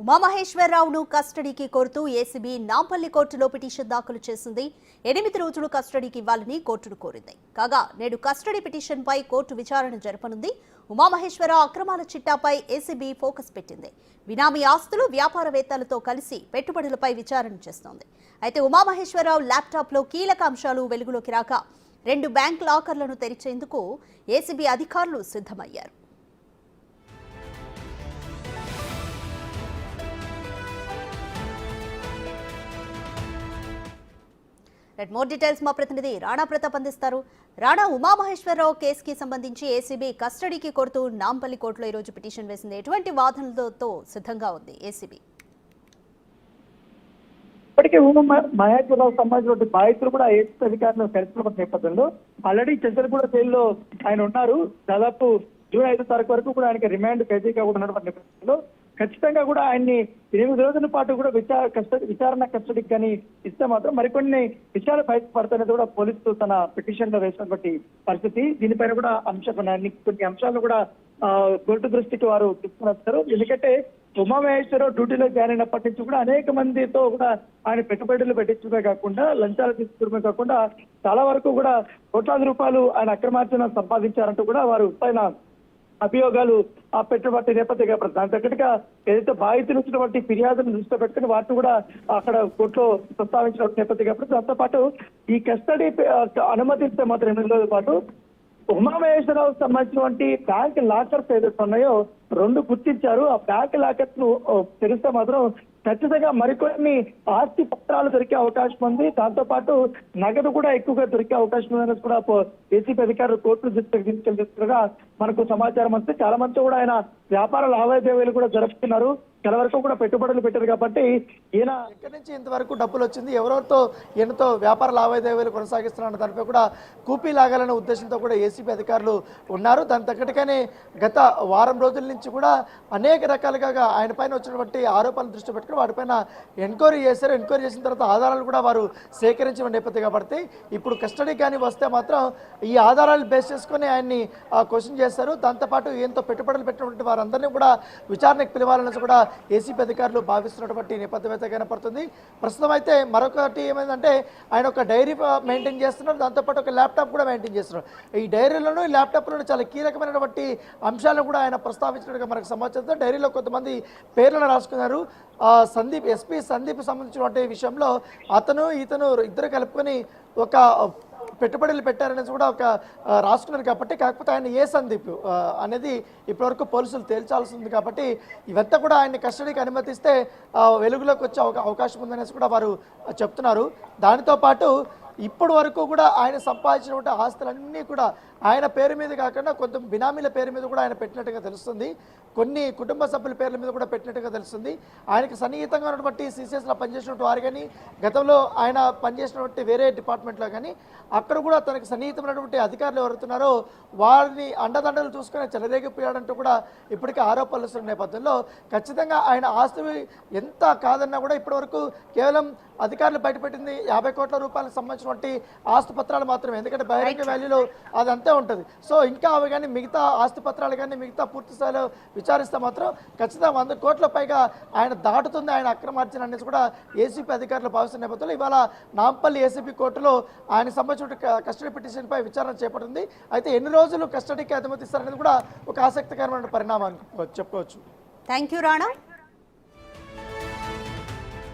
ఉమామహేశ్వరరావును కస్టడీకి కోరుతూ ఏసీబీ నాంపల్లి కోర్టులో పిటిషన్ దాఖలు చేసింది. 8 రోజులు కస్టడీకి ఇవ్వాలని కోర్టును కోరింది. కాగా నేడు కస్టడీ పిటిషన్పై కోర్టు విచారణ జరపనుంది. ఉమామహేశ్వరరావు అక్రమాల చిట్టాపై ఏసీబీ ఫోకస్ పెట్టింది. బినామీ ఆస్తులు, వ్యాపారవేత్తలతో కలిసి పెట్టుబడులపై విచారణ చేస్తోంది. అయితే ఉమామహేశ్వరరావు ల్యాప్టాప్లో కీలక అంశాలు వెలుగులోకి రాక 2 బ్యాంక్ లాకర్లను తెరిచేందుకు ఏసీబీ అధికారులు సిద్ధమయ్యారు. మోర్ డీటెయిల్స్ మా ప్రతినిధి రాణా ప్రతాప్ అందిస్తారు. రాణా, ఉమామహేశ్వరరావు కేసుకి సంబంధించి ఏసీబీ కస్టడీకి కోరుతూ నాంపల్లి కోర్టులో ఈ రోజు పిటిషన్ వేసింది. ఎటువంటి వాదనలతో సిద్ధంగా ఉంది ఏసీబీ? ఇప్పటికే మహేశ్వరరావు సంబంధించిన బాధితులు కూడా ఏసీబీ అధికారులు కలిసిన నేపథ్యంలో ఆల్రెడీ చెంచలగూడ జైల్లో ఆయన ఉన్నారు. దాదాపు జూన్ 5 తారీఖు వరకు కూడా ఆయనకి రిమాండ్ ఖైదీగా కూడా ఉన్నటువంటి నేపథ్యంలో ఖచ్చితంగా కూడా ఆయన్ని 8 రోజుల పాటు కూడా విచారణ కస్టడీకి కానీ ఇస్తే మాత్రం మరికొన్ని విషయాలు బయటపడతాయని కూడా పోలీసులు తన పిటిషన్ లో వేసినటువంటి పరిస్థితి. దీనిపైన కూడా కొన్ని అంశాలను కూడా కోర్టు దృష్టికి వారు తీసుకుని వస్తారు. ఎందుకంటే ఉమామహేశ్వరరావు డ్యూటీలో జాయిన్ అయినప్పటి నుంచి కూడా అనేక మందితో కూడా ఆయన పెట్టుబడులు పెట్టించడమే కాకుండా లంచాలు తీసుకోవడమే కాకుండా చాలా వరకు కూడా కోట్లాది రూపాయలు ఆయన అక్రమార్జన సంపాదించారంటూ కూడా వారు పైన అభియోగాలు పెట్టబట్టి నేపథ్యంగా దాని తగ్గట్టుగా ఏదైతే బాధితులు వచ్చినటువంటి ఫిర్యాదులను దృష్టిలో పెట్టుకుని వాటిని కూడా అక్కడ కోర్టులో ప్రస్తావించిన నేపథ్యంగా దాంతో పాటు ఈ కస్టడీ అనుమతిస్తే మాత్రం 8 రోజుల పాటు ఉమామహేశ్వరరావు సంబంధించినటువంటి బ్యాంక్ లాకర్స్ ఏదైతే ఉన్నాయో 2 గుర్తించారు. ఆ బ్యాంక్ లాకర్స్ ను తెరిస్తే మాత్రం ఖచ్చితంగా మరికొన్ని ఆస్తి పత్రాలు దొరికే అవకాశం ఉంది. దాంతో పాటు నగదు కూడా ఎక్కువగా దొరికే అవకాశం ఉందని కూడా ఏసీబీ అధికారులు కోర్టు తీసుకెళ్తున్నగా మనకు సమాచారం వస్తే చాలా మంది కూడా ఆయన వ్యాపార లావాదేవీలు కూడా జరుపుతున్నారు. చాలా వరకు కూడా పెట్టుబడులు పెట్టారు కాబట్టి ఈయన ఎక్కడి నుంచి ఇంతవరకు డబ్బులు వచ్చింది, ఎవరెవరితో ఈయనతో వ్యాపార లావాదేవీలు కొనసాగిస్తున్న దానిపై కూడా కూపీ లాగాలనే ఉద్దేశంతో కూడా ఏసీబీ అధికారులు ఉన్నారు. దాని తగ్గట్టుగానే గత వారం రోజుల నుంచి కూడా అనేక రకాలుగా ఆయన పైన వచ్చినటువంటి ఆరోపణలు దృష్టి పెట్టుకుని వాటిపైన ఎంక్వైరీ చేశారు. ఎంక్వైరీ చేసిన తర్వాత ఆధారాలు కూడా వారు సేకరించిన నేపథ్యం కాబట్టి ఇప్పుడు కస్టడీ కానీ వస్తే మాత్రం ఈ ఆధారాలు బేస్ చేసుకుని ఆయన్ని క్వశ్చన్ చేస్తారు. దాంతోపాటు ఈయనతో పెట్టుబడులు పెట్టినటువంటి వారందరినీ కూడా విచారణకు పిలవాలని కూడా ఏసీబీ అధికారులు భావిస్తున్నటువంటి నేపథ్యం అయితే కనపడుతుంది. ప్రస్తుతం అయితే మరొకటి ఏమైందంటే ఆయన ఒక డైరీ మెయింటైన్ చేస్తున్నారు. దాంతోపాటు ఒక ల్యాప్టాప్ కూడా మెయింటైన్ చేస్తున్నారు. ఈ డైరీలోనూ ఈ ల్యాప్టాప్లోనూ చాలా కీలకమైనటువంటి అంశాలను కూడా ఆయన ప్రస్తావించినట్టుగా మనకు సమాచారం. డైరీలో కొంతమంది పేర్లను రాసుకున్నారు. ఎస్పీ సందీప్ సంబంధించినటువంటి విషయంలో ఇతను ఇద్దరు కలుపుకొని ఒక పెట్టుబడులు పెట్టారనేది కూడా ఒక రాసుకున్నారు కాబట్టి, కాకపోతే ఆయన ఏ సందీప్ అనేది ఇప్పటివరకు పోలీసులు తేల్చాల్సి ఉంది కాబట్టి ఇవంతా కూడా ఆయన కస్టడీకి అనుమతిస్తే వెలుగులోకి వచ్చే అవకాశం ఉందనేసి కూడా వారు చెప్తున్నారు. దానితో పాటు ఇప్పటి వరకు కూడా ఆయన సంపాదించినటువంటి ఆస్తులన్నీ కూడా ఆయన పేరు మీద కాకుండా కొంత బినామీల పేరు మీద కూడా ఆయన పెట్టినట్టుగా తెలుస్తుంది. కొన్ని కుటుంబ సభ్యుల పేర్ల మీద కూడా పెట్టినట్టుగా తెలుస్తుంది. ఆయనకు సన్నిహితంగా ఉన్నటువంటి సిసిఎస్లో పనిచేసినటువంటి వారు కానీ, గతంలో ఆయన పనిచేసినటువంటి వేరే డిపార్ట్మెంట్లో కానీ అక్కడ కూడా తనకు సన్నిహితమైనటువంటి అధికారులు ఎవరుతున్నారో వారిని అండదండలు చూసుకొని చెలరేగిపోయాడంటూ కూడా ఇప్పటికే ఆరోపణలు వస్తున్న నేపథ్యంలో ఖచ్చితంగా ఆయన ఆస్తి ఎంత కాదన్నా కూడా ఇప్పటివరకు కేవలం అధికారులు బయటపెట్టింది 50 కోట్ల రూపాయలకు సంబంధించినటువంటి ఆస్తి పత్రాలు మాత్రమే. ఎందుకంటే బహిరంగ వాల్యూలో అదంతే ఉంటుంది. సో ఇంకా అవి కానీ మిగతా ఆస్తి పత్రాలు కానీ మిగతా పూర్తి స్థాయిలో విచారిస్తే మాత్రం ఖచ్చితంగా 100 కోట్ల పైగా ఆయన దాటుతుంది ఆయన అక్రమార్జన అనేసి కూడా ఏసీబీ అధికారులు భావిస్తున్న నేపథ్యంలో ఇవాళ నాంపల్లి ఏసీబీ కోర్టులో ఆయనకు సంబంధించిన కస్టడీ పిటిషన్పై విచారణ చేపట్టింది. అయితే ఎన్ని రోజులు కస్టడీకి అనుమతిస్తారనేది కూడా ఒక ఆసక్తికరమైన పరిణామం చెప్పుకోవచ్చు. Thank you Rana.